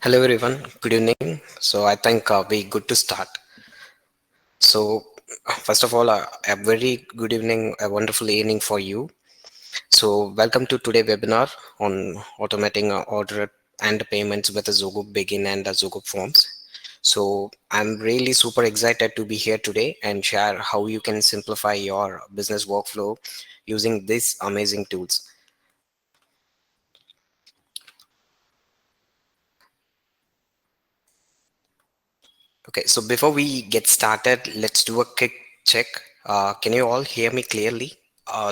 Hello everyone, good evening. So I think we good to start. So first of all, a very good evening, a wonderful evening for you. So welcome to today webinar on automating order and payments with the Zoho Bigin and the Zoho Forms. So I'm really super excited to be here today and share how you can simplify your business workflow using these amazing tools. Okay, so before we get started, let's do a quick check. Can you all hear me clearly?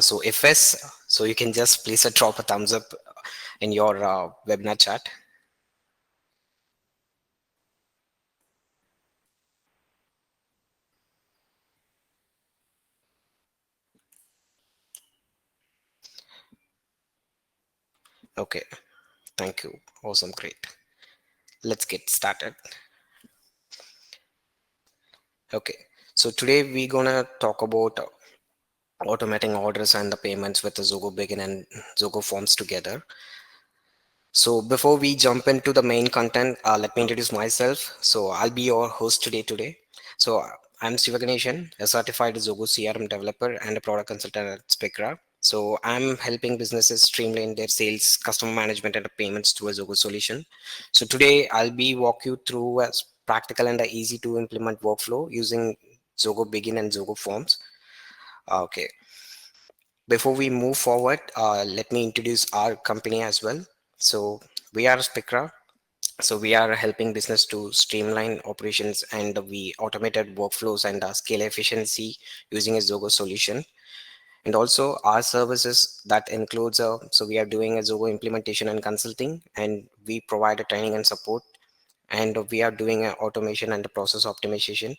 So if yes, so you can just please drop a thumbs up in your webinar chat. Okay, thank you. Awesome, great. Let's get started. Okay, so today we're gonna talk about automating orders and the payments with the Zoho Begin and Zoho Forms together. So before we jump into the main content, let me introduce myself. So I'll be your host today. So I'm Sivaganation, a certified Zoho CRM developer and a product consultant at SPIKRA. So I'm helping businesses streamline their sales, customer management, and payments to a Zoho solution. So today I'll be walk you through a practical and a easy to implement workflow using Zoho Begin and Zoho Forms. Okay, before we move forward, let me introduce our company as well. So we are SPIKRA. So we are helping business to streamline operations, and we automated workflows and scale efficiency using a Zoho solution. And also our services that includes, so we are doing a Zoho implementation and consulting, and we provide a training and support, and we are doing a automation and the process optimization,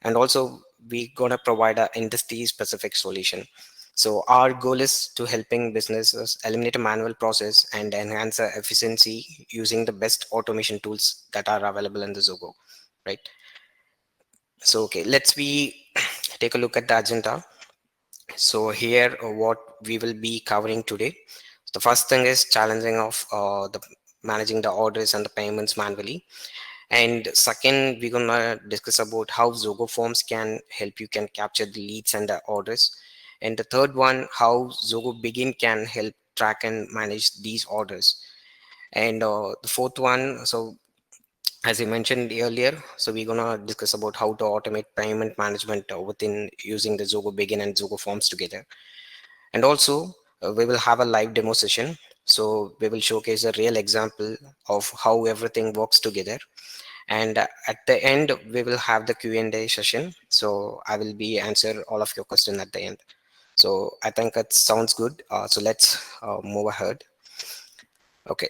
and also we gonna provide a industry specific solution. So our goal is to helping businesses eliminate a manual process and enhance the efficiency using the best automation tools that are available in the Zoho, right? So okay, let's we take a look at the agenda. So here what we will be covering today. The first thing is challenging of the managing the orders and the payments manually. And second, we're gonna discuss about how Zoho Forms can help you can capture the leads and the orders. And the third one, how Zoho Begin can help track and manage these orders. And the fourth one, so as I mentioned earlier, so we're gonna discuss about how to automate payment management within using the Zoho Begin and Zoho Forms together. And also, we will have a live demo session. So we will showcase a real example of how everything works together, and at the end we will have the Q&A session, so I will be answer all of your question at the end. So I think it sounds good. So let's move ahead. Okay,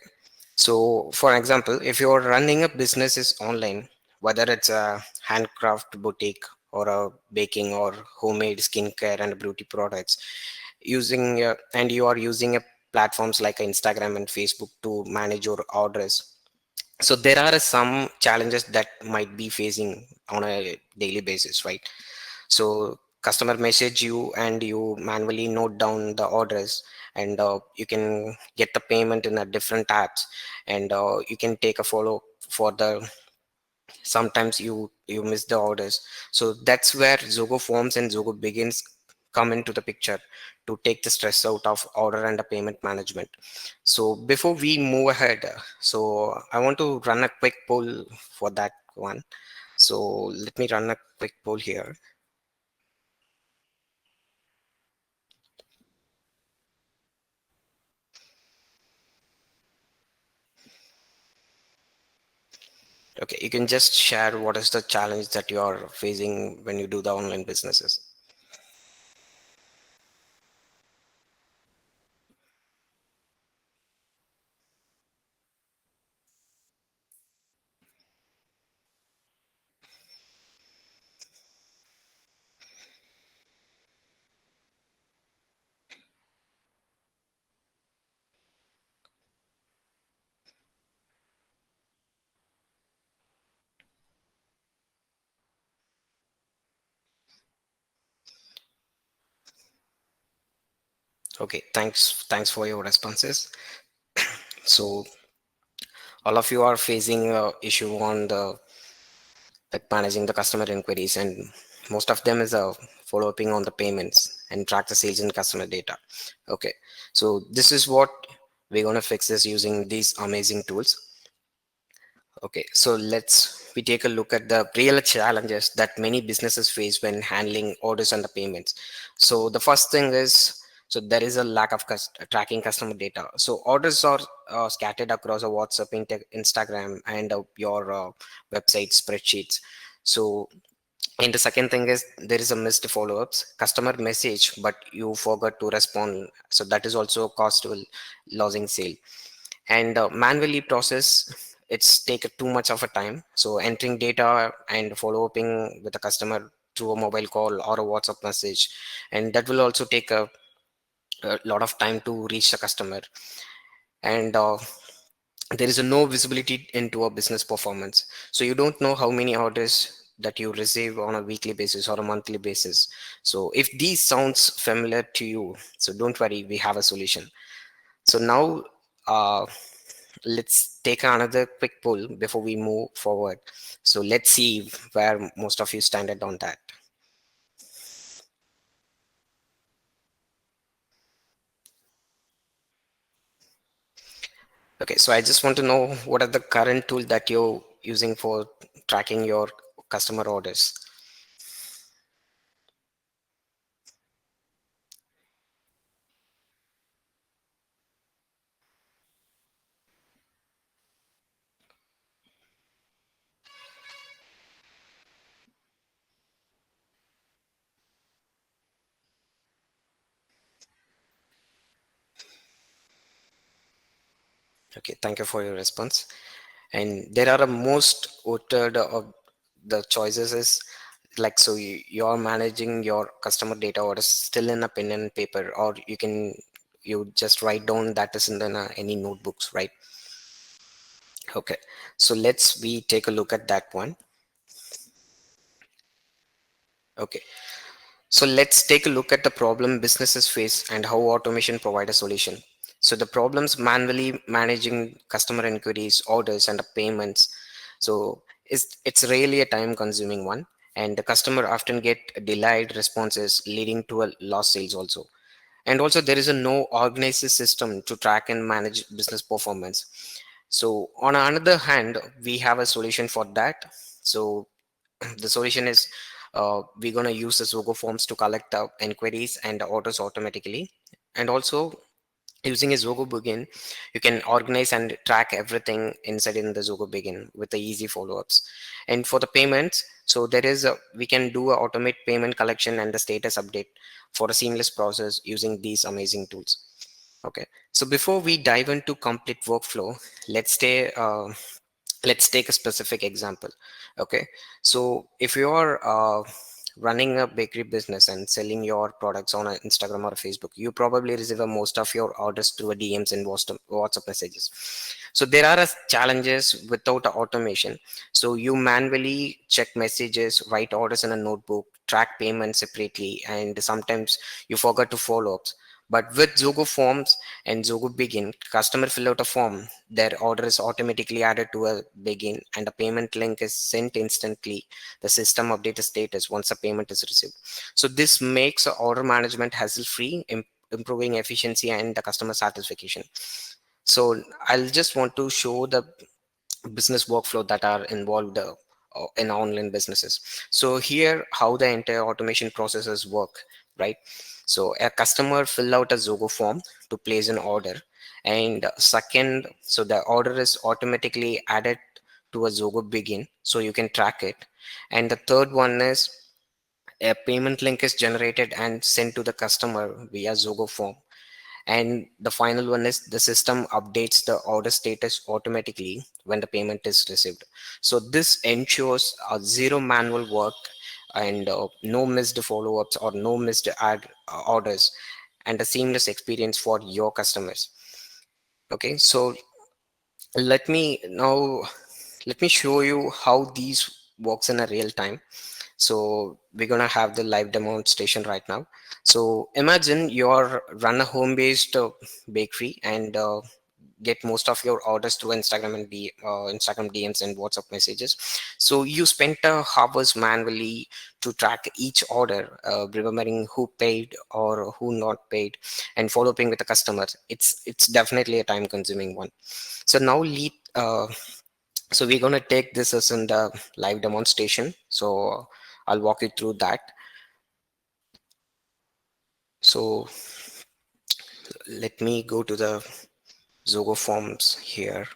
so for example, if you're running a business is online, whether it's a handcraft boutique or a baking or homemade skincare and beauty products, using and you are using a platforms like Instagram and Facebook to manage your orders, so there are some challenges that might be facing on a daily basis, right? So customer message you and you manually note down the orders, and you can get the payment in a different apps, and you can take a follow for the sometimes you miss the orders. So that's where Zoho Forms and Zoho Begins come into the picture to take the stress out of order and the payment management. So before we move ahead, so I want to run a quick poll for that one. So let me run a quick poll here. Okay, you can just share what is the challenge that you are facing when you do the online businesses. Okay, thanks for your responses. So all of you are facing a issue on the like managing the customer inquiries, and most of them is follow-upping on the payments and track the sales and customer data. Okay, so this is what we're going to fix this using these amazing tools. Okay, so let's we take a look at the real challenges that many businesses face when handling orders and the payments. So the first thing is, so there is a lack of tracking customer data. So orders are scattered across a WhatsApp, Instagram, and your website spreadsheets. So, and the second thing is there is a missed follow-ups, customer message, but you forgot to respond. So that is also cost will losing sale. And manually process, it's take too much of a time. So entering data and follow-upping with the customer through a mobile call or a WhatsApp message, and that will also take a lot of time to reach the customer. And there is a no visibility into a business performance, so you don't know how many orders that you receive on a weekly basis or a monthly basis. So if these sounds familiar to you, so don't worry, we have a solution. So now uh, let's take another quick poll before we move forward. So let's see where most of you stand on that. Okay, so I just want to know what are the current tool that you're using for tracking your customer orders. Okay, thank you for your response. And there are a most voted of the choices is like, so you're managing your customer data or is still in a pen and paper, or you just write down that is in the, any notebooks, right? Okay, so let's we take a look at that one. Okay, so let's take a look at the problem businesses face and how automation provide a solution. So the problems manually managing customer inquiries, orders, and the payments. So it's really a time consuming one, and the customer often get delayed responses leading to a lost sales also. And also there is a no organized system to track and manage business performance. So on another hand, we have a solution for that. So the solution is we're going to use the Zoho Forms to collect the inquiries and the orders automatically. And also using a Zoho Bigin, you can organize and track everything inside in the Zoho Bigin with the easy follow-ups. And for the payments, so there is a, we can do a automate payment collection and the status update for a seamless process using these amazing tools. Okay, so before we dive into complete workflow, let's stay let's take a specific example. Okay, so if you are running a bakery business and selling your products on a Instagram or a Facebook, you probably receive a most of your orders through a DMs and WhatsApp messages. So there are challenges without automation. So you manually check messages, write orders in a notebook, track payments separately, and sometimes you forget to follow up. But with Zoho Forms and Zoho Bigin, customer fill out a form, their order is automatically added to a Bigin, and a payment link is sent instantly. The system updates the status once a payment is received. So this makes order management hassle-free, improving efficiency and the customer satisfaction. So I'll just want to show the business workflow that are involved in online businesses. So here how the entire automation processes work, right? So a customer fill out a Zoho form to place an order, and second, so the order is automatically added to a Zoho Bigin so you can track it. And the third one is a payment link is generated and sent to the customer via Zoho form. And the final one is the system updates the order status automatically when the payment is received. So this ensures zero manual work and no missed follow-ups or no missed add orders, and a seamless experience for your customers. Okay, so let me now let me show you how these works in a real time. So we're gonna have the live demonstration right now. So imagine you're run a home-based bakery, and get most of your orders through Instagram and Instagram DMs and WhatsApp messages. So you spent hours manually to track each order, remembering who paid or who not paid, and following with the customers. It's definitely a time consuming one. So now so we're going to take this as in the live demonstration. So I'll walk you through that. So let me go to the Zoho Forms here.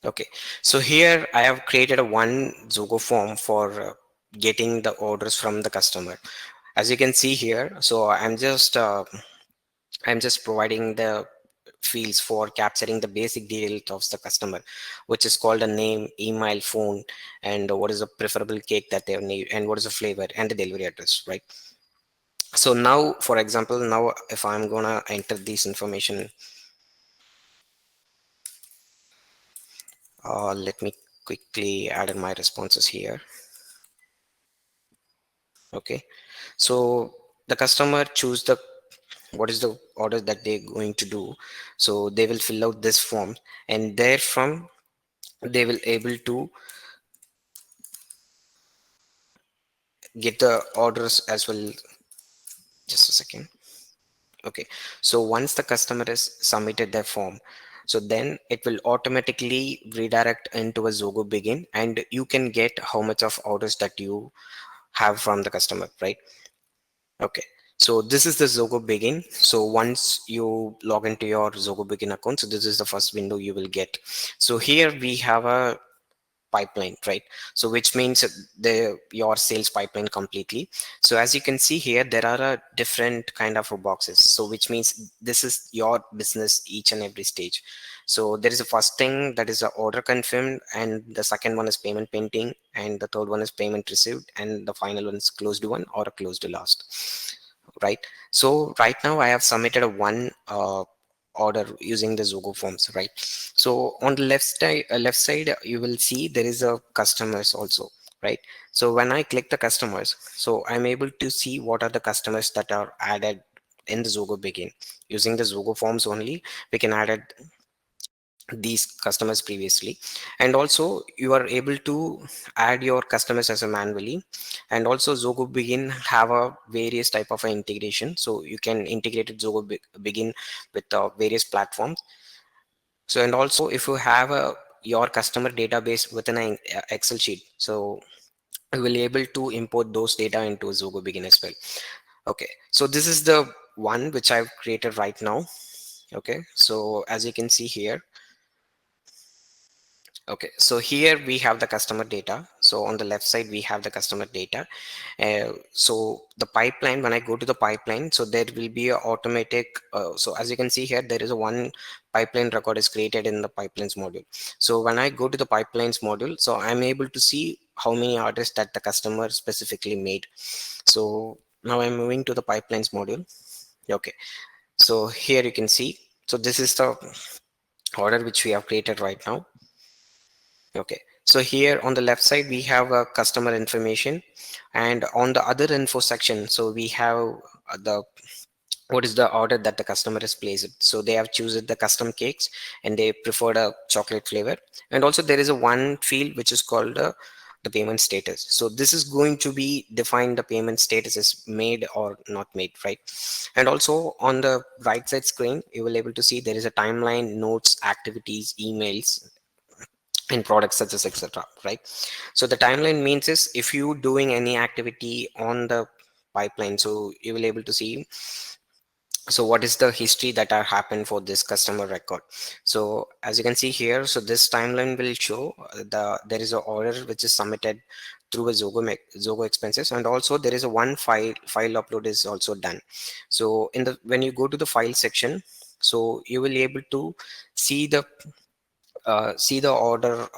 Okay, so here I have created a one Zoho form for getting the orders from the customer. As you can see here, so I'm just providing the fields for capturing the basic details of the customer, which is called a name, email, phone, and what is a preferable cake that they need, and what is the flavor and the delivery address, right? So now, for example, now if I'm gonna enter this information, let me quickly add in my responses here. Okay, so the customer choose the what is the order that they're going to do. So they will fill out this form, and therefrom they will able to get the orders as well. Just a second. Okay, so once the customer has submitted their form, so then it will automatically redirect into a Zoho Begin, and you can get how much of orders that you have from the customer, right? Okay, so this is the Zoho Begin. So once you log into your Zoho Begin account, so this is the first window you will get. So here we have a pipeline, right? So which means the your sales pipeline completely. So as you can see here, there are a different kind of boxes, so which means this is your business each and every stage. So there is a first thing that is a order confirmed, and the second one is payment pending, and the third one is payment received, and the final one is closed one or a closed last, right? So right now I have submitted a one order using the Zoho Forms, right? So on the left side, you will see there is a customers also, right? So when I click the customers, so I'm able to see what are the customers that are added in the Zoho Begin. Using the Zoho Forms only, we can add these customers previously, and also you are able to add your customers as a manually. And also Zoho Begin have a various type of integration, so you can integrate Begin with various platforms. So and also if you have your customer database within an Excel sheet, so you will able to import those data into Zoho Begin as well. Okay, so this is the one which I've created right now. Okay, so as you can see here, okay, so here we have the customer data. So on the left side we have the customer data. So the pipeline, when I go to the pipeline, so there will be a automatic so as you can see here, there is a one pipeline record is created in the pipelines module. So when I go to the pipelines module, so I'm able to see how many orders that the customer specifically made. So now I'm moving to the pipelines module. Okay, so here you can see, so this is the order which we have created right now. Okay, so here on the left side we have a customer information, and on the other info section, so we have the what is the order that the customer has placed. So they have chosen the custom cakes, and they preferred a chocolate flavor. And also there is a one field which is called the payment status. So this is going to be defined, the payment status is made or not made, right? And also on the right side screen, you will able to see there is a timeline, notes, activities, emails, in products such as etc, right? So the timeline means is if you doing any activity on the pipeline, so you will able to see, so what is the history that are happened for this customer record. So as you can see here, so this timeline will show there is a order which is submitted through a Zoho expenses, and also there is a one file upload is also done. So in the when you go to the file section, so you will able to see the order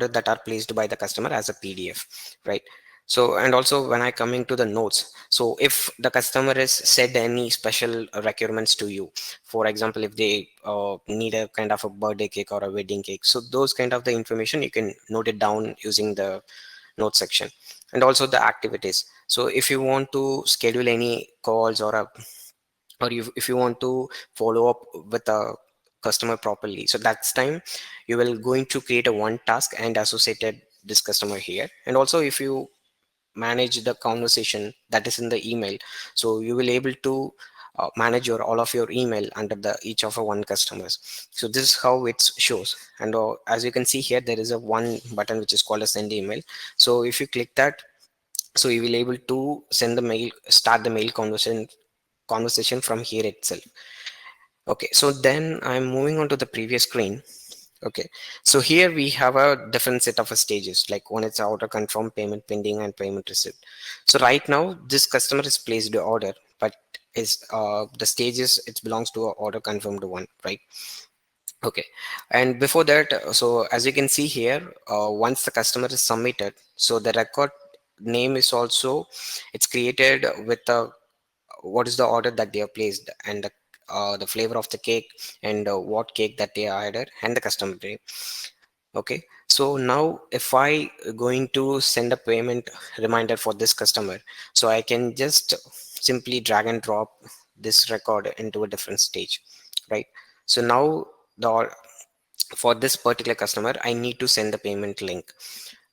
that are placed by the customer as a PDF, right? So and also when I coming to the notes, so if the customer has said any special requirements to you, for example if they need a kind of a birthday cake or a wedding cake, so those kind of the information you can note it down using the note section. And also the activities, so if you want to schedule any calls or or if you want to follow up with a customer properly, so that's time you will going to create a one task and associated this customer here. And also if you manage the conversation that is in the email, so you will able to manage your all of your email under the each of a one customers. So this is how it shows. And as you can see here, there is a one button which is called a send email. So if you click that, so you will able to send the mail, start the mail conversation from here itself. Okay, so then I'm moving on to the previous screen. Okay, so here we have a different set of stages, like one is order confirm, payment pending, and payment received. So right now this customer is placed the order, but is the stages it belongs to a order confirmed one, right? Okay, and before that, so as you can see here, once the customer is submitted, so the record name is also it's created with the what is the order that they have placed, and the flavor of the cake, and what cake that they ordered, and the customer name. Okay, so now if I going to send a payment reminder for this customer, so I can just simply drag and drop this record into a different stage, right? So now the for this particular customer I need to send the payment link,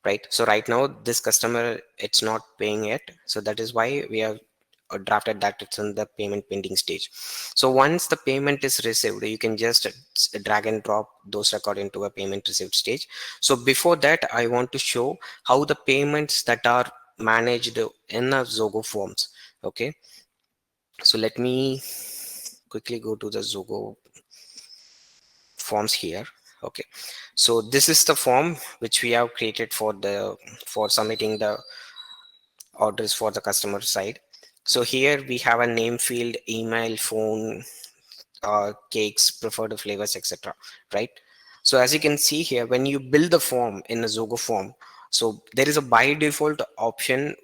right? So right now this customer it's not paying yet, so that is why we have drafted that it's in the payment pending stage. So once the payment is received, you can just drag and drop those record into a payment received stage. So before that I want to show how the payments that are managed in a Zoho Forms. Okay, so let me quickly go to the Zoho Forms here. Okay, so this is the form which we have created for the for submitting the orders for the customer side. So here we have a name field, email, phone, cakes, preferred flavors, etc. Right? So as you can see here, when you build the form in a Zoho form, so there is a by default option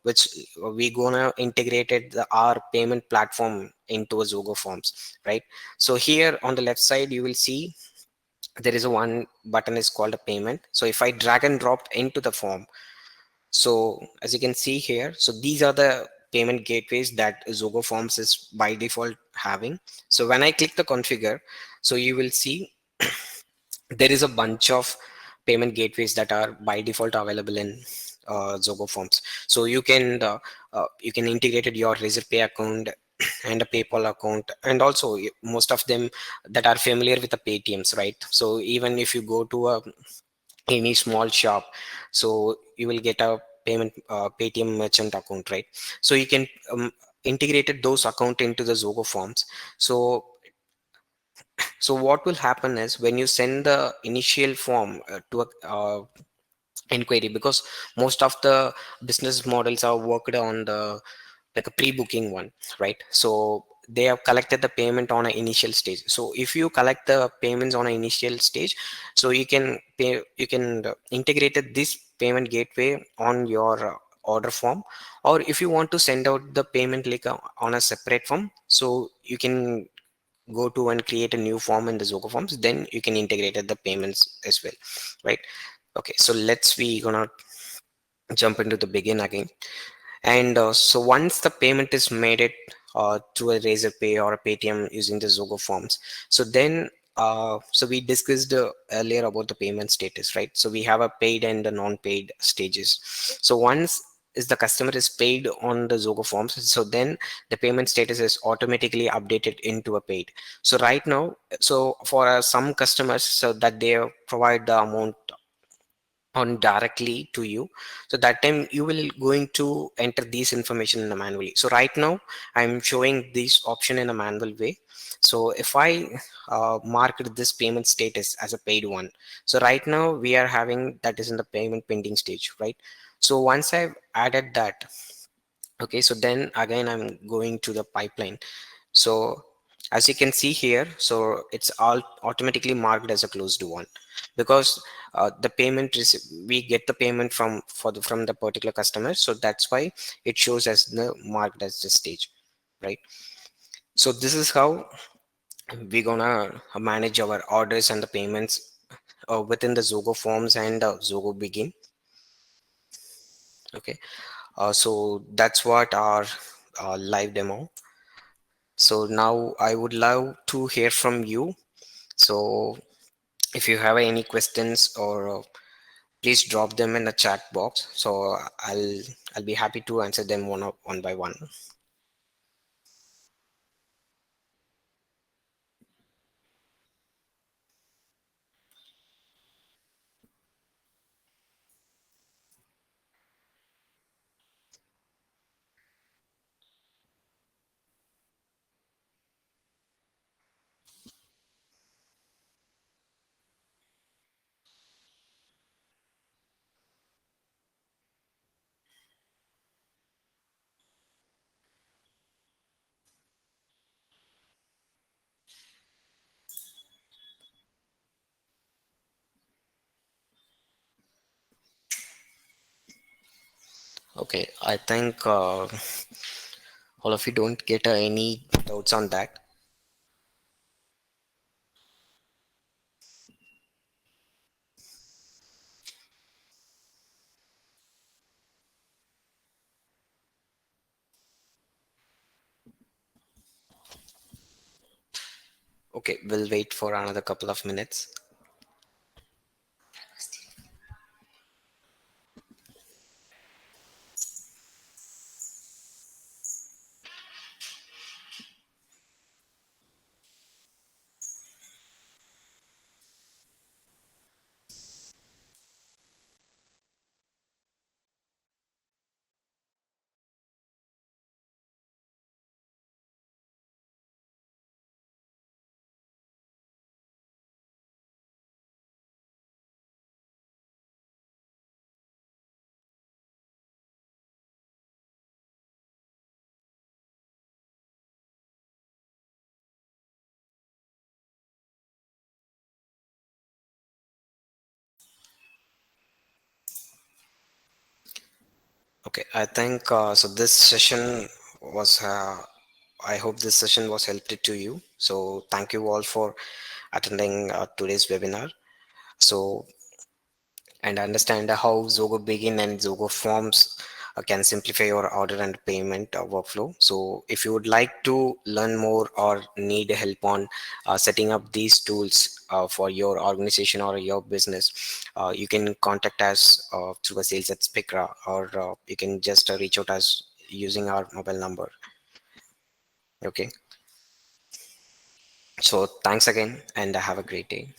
which we gonna integrated the our payment platform into a Zoho Forms, right? So here on the left side you will see there is a one button is called a payment. So if I drag and drop into the form, so as you can see here, so these are the payment gateways that Zoho Forms is by default having. So when I click the configure, so you will see there is a bunch of payment gateways that are by default available in Zoho Forms. So you can integrate your Razorpay account and a PayPal account, and also most of them that are familiar with the Paytms, right? So even if you go to a any small shop, so you will get a payment Paytm merchant account, right? So you can integrated those account into the Zoho Forms. So what will happen is when you send the initial form to a inquiry, because most of the business models are worked on the like a pre-booking one, right? So they have collected the payment on an initial stage. So if you collect the payments on an initial stage, so you can pay, you can integrate this payment gateway on your order form, or if you want to send out the payment link on a separate form, so you can go to and create a new form in the Zoho Forms, then you can integrate the payments as well, right? Okay, so let's we gonna jump into the begin again. And so once the payment is made it through a Razorpay or a Paytm using the Zoho Forms, so then so we discussed earlier about the payment status, right? So we have a paid and the non-paid stages. So once is the customer is paid on the Zoho Forms, so then the payment status is automatically updated into a paid. So right now, so for some customers, so that they provide the amount on directly to you, so that time you will going to enter these information in a manually. So right now I'm showing this option in a manual way. So if I marked this payment status as a paid one, so right now we are having that is in the payment pending stage, right? So once I've added that, okay, so then again I'm going to the pipeline. So as you can see here, so it's all automatically marked as a closed one, because the payment we get the payment from from the particular customer, so that's why it shows as the marked as the stage, right? So this is how we're gonna manage our orders and the payments within the Zoho Forms and Zoho Begin. Okay, so that's what our live demo. So now I would love to hear from you. So if you have any questions, or please drop them in the chat box. So I'll be happy to answer them one by one. Okay, I think all of you don't get any doubts on that. Okay, we'll wait for another couple of minutes. Okay, I think so. This session was. I hope this session was helpful to you. So thank you all for attending today's webinar. So, and understand how Zoho Begin and Zoho Forms can simplify your order and payment workflow. So, if you would like to learn more or need help on setting up these tools for your organization or your business, you can contact us through a sales at SPIKRA, or you can just reach out us using our mobile number. Okay. So, thanks again, and have a great day.